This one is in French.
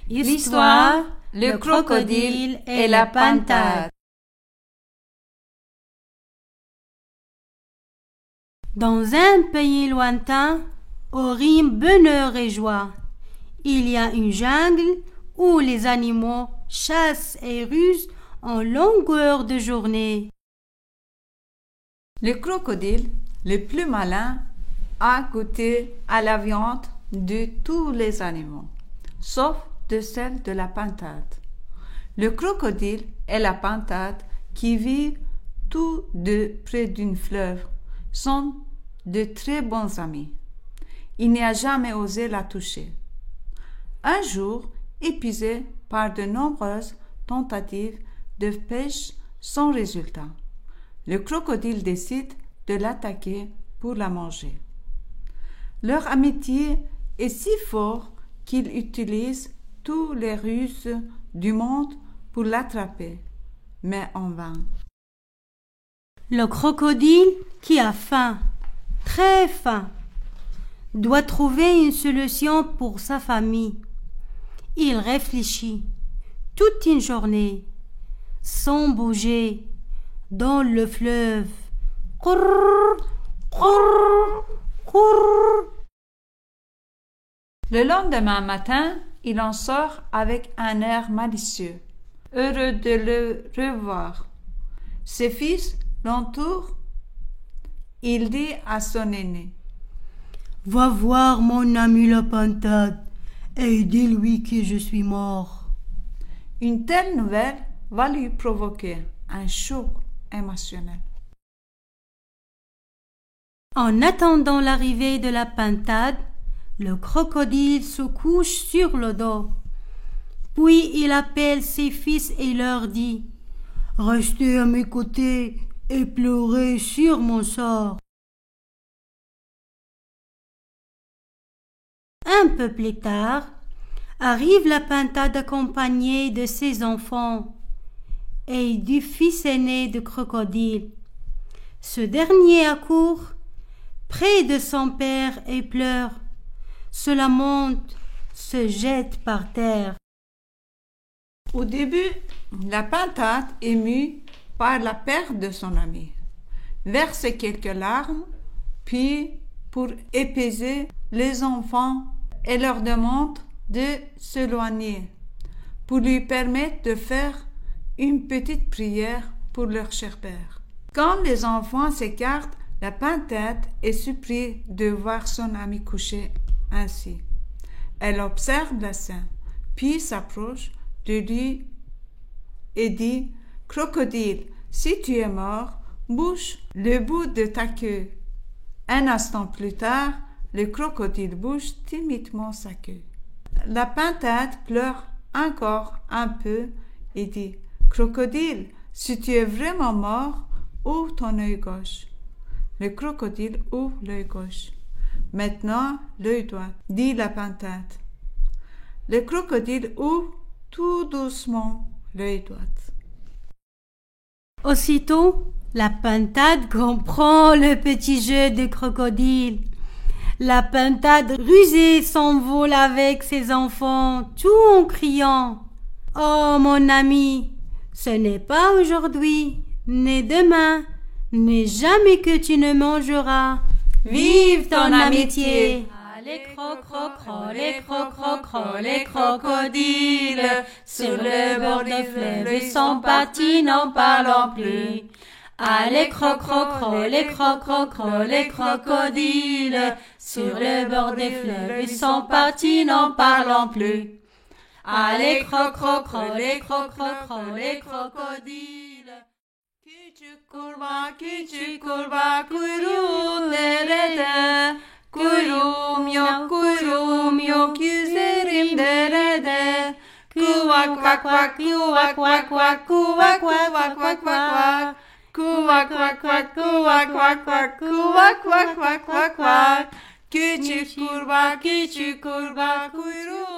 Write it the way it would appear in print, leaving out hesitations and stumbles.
L'histoire, le crocodile et la pintade. Dans un pays lointain, où rime bonheur et joie, il y a une jungle où les animaux chassent et rusent en longueur de journée. Le crocodile, le plus malin, a goûté à la viande de tous les animaux, sauf de celle de la pintade. Le crocodile et la pintade, qui vivent tous deux près d'une fleuve, sont de très bons amis. Il n'a jamais osé la toucher. Un jour, épuisé par de nombreuses tentatives de pêche sans résultat, le crocodile décide de l'attaquer pour la manger. Leur amitié est si forte qu'il utilise toutes les ruses du monde pour l'attraper, mais en vain. Le crocodile, qui a faim, très faim, doit trouver une solution pour sa famille. Il réfléchit toute une journée, sans bouger, dans le fleuve. Courr, courr, courr. Le lendemain matin, il en sort avec un air malicieux, heureux de le revoir. Ses fils l'entourent. Il dit à son aîné: « Va voir mon ami la pintade et dis-lui que je suis mort. » Une telle nouvelle va lui provoquer un choc émotionnel. En attendant l'arrivée de la pintade, le crocodile se couche sur le dos. Puis il appelle ses fils et leur dit: « Restez à mes côtés et pleurez sur mon sort. » Un peu plus tard, arrive la pintade accompagnée de ses enfants et du fils aîné du crocodile. Ce dernier accourt près de son père et pleure, se lamente, se jette par terre. Au début, la pintade, émue par la perte de son ami, verse quelques larmes, puis, pour apaiser les enfants, elle leur demande de s'éloigner pour lui permettre de faire une petite prière pour leur cher père. Quand les enfants s'écartent, la pintade est surprise de voir son ami couché ainsi. Elle observe la scène, puis s'approche de lui et dit: « Crocodile, si tu es mort, bouge le bout de ta queue. » Un instant plus tard, le crocodile bouge timidement sa queue. La pintade pleure encore un peu et dit: « Crocodile, si tu es vraiment mort, ouvre ton œil gauche. » Le crocodile ouvre l'œil gauche. « Maintenant, l'œil droit, » dit la pintade. Le crocodile ouvre tout doucement l'œil droit. Aussitôt, la pintade comprend le petit jeu du crocodile. La pintade rusée s'envole avec ses enfants, tout en criant: « Oh mon ami, ce n'est pas aujourd'hui, ni demain, ni jamais que tu ne mangeras. Vive ton amitié! » Les crocodiles, sur le bord du fleuve, ils sont partis, n'en parlons plus. Ah, les crocodiles, sur le bord des fleuves, ils sont partis, n'en parlons plus. Ah, les crocodiles. Küçük kurbağa kuyruğun nerede? Kuyruğum yok, yüzerim derede. Kuvak vak vak, kuvak vak vak, kuvak vak vak vak vak. Kuvak vak vak, kuvak vak vak, kuvak vak vak vak vak. Küçük kurbağa kuyruğu